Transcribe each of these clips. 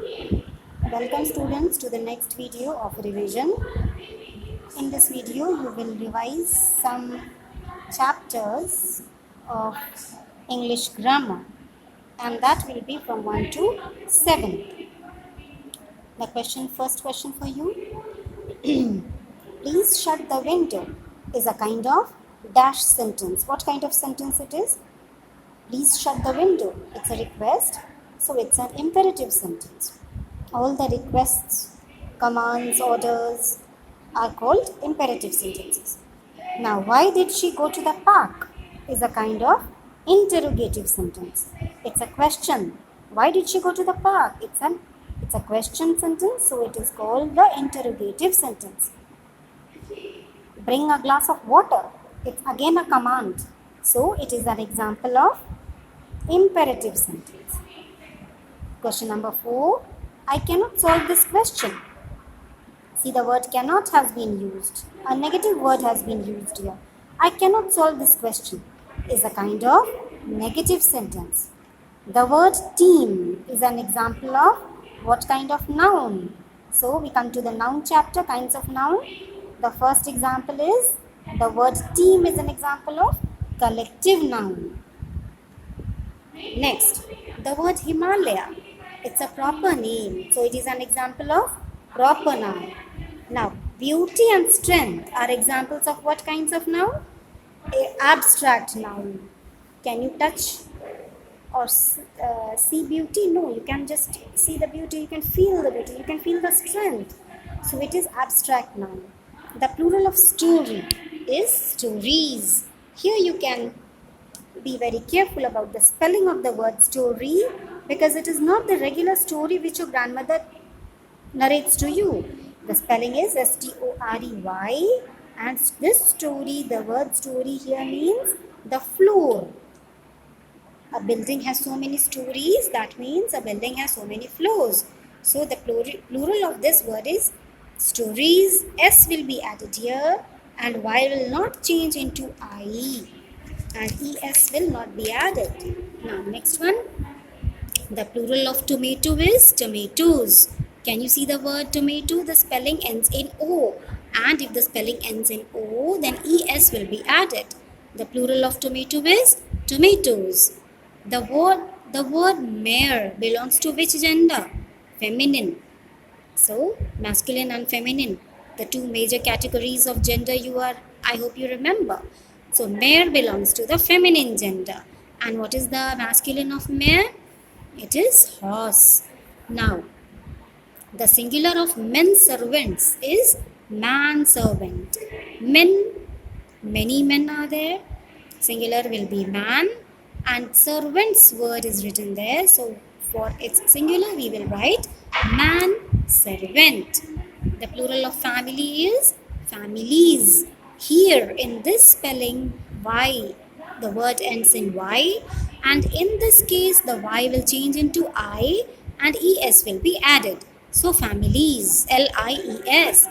Welcome students to the next video of revision. In this video you will revise some chapters of English grammar and that will be from 1 to 7. The first question for you. Please shut the window is a kind of dash sentence. What kind of sentence it is? Please shut the window. It's a request, so it's an imperative sentence. All the requests, commands, orders are called imperative sentences. Now, why did she go to the park is a kind of interrogative sentence. It's a question. Why did she go to the park? It's a question sentence, so it is called the interrogative sentence. Bring a glass of water. It's again a command. So it is an example of imperative sentence. Question number 4. I cannot solve this question. See, the word cannot has been used. A negative word has been used here. I cannot solve this question is a kind of negative sentence. The word team is an example of what kind of noun? So we come to the noun chapter, kinds of noun. The first example is the word team is an example of collective noun. Next, the word Himalaya. It's a proper name, so it is an example of proper noun. Now, beauty and strength are examples of what kinds of noun? Abstract noun. Can you touch or see beauty? No, you can just see the beauty, you can feel the beauty, you can feel the strength. So it is abstract noun. The plural of story is stories. Here you can be very careful about the spelling of the word story because it is not the regular story which your grandmother narrates to you. The spelling is S-T-O-R-E-Y, and this story, the word story here means the floor. A building has so many stories, that means a building has so many floors. So the plural of this word is stories. S will be added here and Y will not change into I. And ES will not be added. Now next one, the plural of tomato is tomatoes. Can you see the word tomato? The spelling ends in O, and if the spelling ends in O, then ES will be added. The plural of tomato is tomatoes. The word mare belongs to which gender? Feminine. So masculine and feminine, the two major categories of gender I hope you remember. So mare belongs to the feminine gender. And what is the masculine of mare? It is horse. Now, the singular of men servants is man servant. Men, many men are there. Singular will be man. And servants word is written there. So for its singular we will write man servant. The plural of family is families. Here in this spelling, Y, the word ends in Y, and in this case the Y will change into I and ES will be added. So families, L-I-E-S.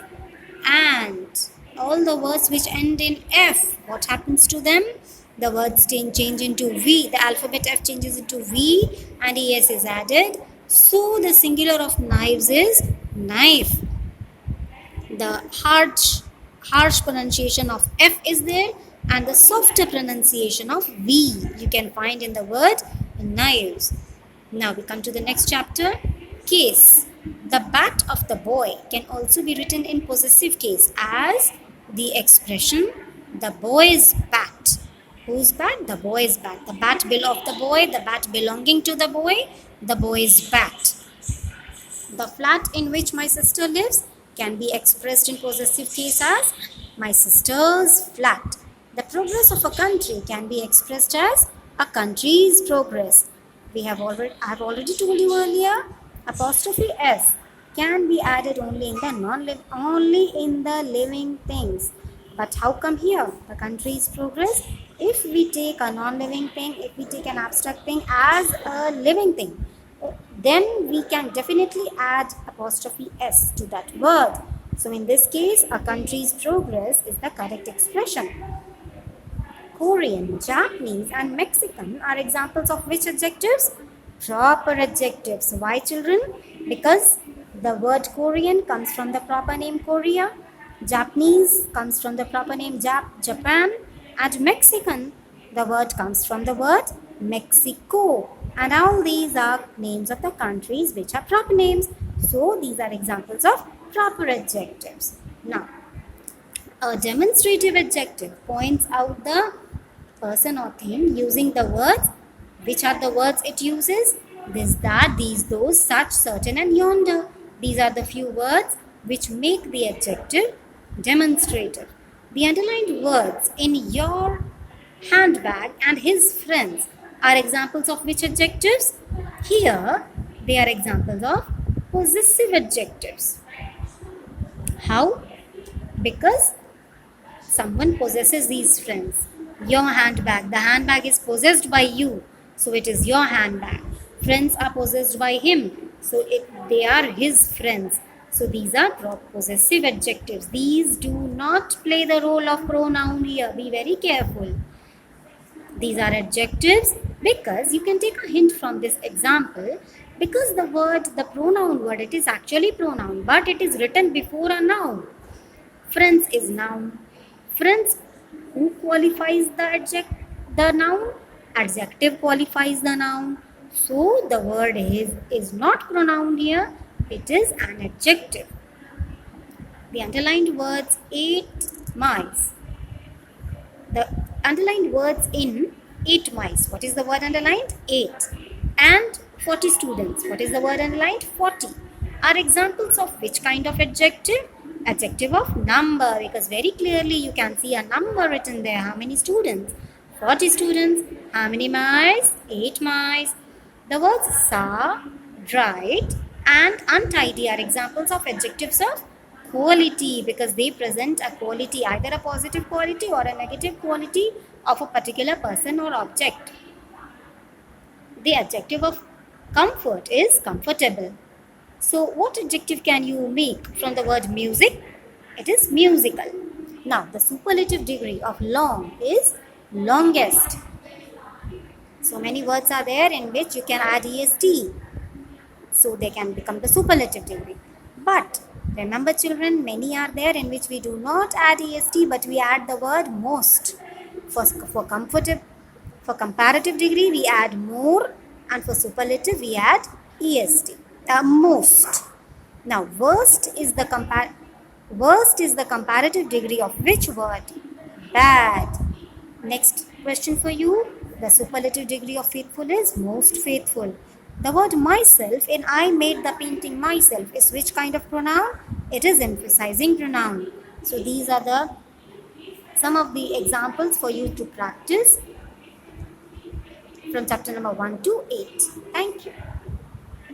And all the words which end in F, what happens to them? The words change into V. The alphabet F changes into V and ES is added. So the singular of knives is knife. The harsh pronunciation of F is there and the softer pronunciation of V you can find in the word knives. Now we come to the next chapter, case. The bat of the boy can also be written in possessive case as the expression the boy's bat. Whose bat? The boy's bat. The bat of the boy, the bat belonging to the boy's bat. The flat in which my sister lives can be expressed in possessive case as my sister's flat. The progress of a country can be expressed as a country's progress. I have already told you earlier, apostrophe S can be added only in the living things. But how come here? The country's progress. If we take a non-living thing, if we take an abstract thing as a living thing, then we can definitely add apostrophe S to that word. So in this case, a country's progress is the correct expression. Korean, Japanese and Mexican are examples of which adjectives? proper adjectives. Why, children? Because the word Korean comes from the proper name Korea, Japanese comes from the proper name Japan, and Mexican, the word comes from the word Mexico. And all these are names of the countries which are proper names. So these are examples of proper adjectives. Now, a demonstrative adjective points out the person or thing using the words. Which are the words it uses? This, that, these, those, such, certain, and yonder. These are the few words which make the adjective demonstrative. The underlined words in your handbag and his friends are examples of which adjectives? Here, they are examples of possessive adjectives. How? Because someone possesses these friends. Your handbag, the handbag is possessed by you, so it is your handbag. Friends are possessed by him, so they are his friends. So these are possessive adjectives. These do not play the role of pronoun here. Be very careful. These are adjectives because you can take a hint from this example. Because the pronoun word, it is actually pronoun, but it is written before a noun. Friends is noun. Friends, who qualifies the noun? Adjective qualifies the noun. So the word is not pronoun here. It is an adjective. The underlined words 8 mice. The underlined words in 8 mice. What is the word underlined? 8. And 40 students. What is the word underlined? 40. Are examples of which kind of adjective? Adjective of number, because very clearly you can see a number written there. How many students? 40 students. How many mice? 8 mice. The words sour, dried, and untidy are examples of adjectives of quality, because they present a quality, either a positive quality or a negative quality of a particular person or object. The adjective of comfort is comfortable. So what adjective can you make from the word music? It is musical. Now the superlative degree of long is longest. So many words are there in which you can add est. So they can become the superlative degree. But remember, children, many are there in which we do not add est, but we add the word most. For comparative degree we add more, and for superlative we add est. Most. Now worst is the comparative degree of which word? Bad. Next question for you. The superlative degree of faithful is most faithful. The word myself in I made the painting myself is which kind of pronoun? It is emphasizing pronoun. So these are some of the examples for you to practice from chapter number 1 to 8. Thank you.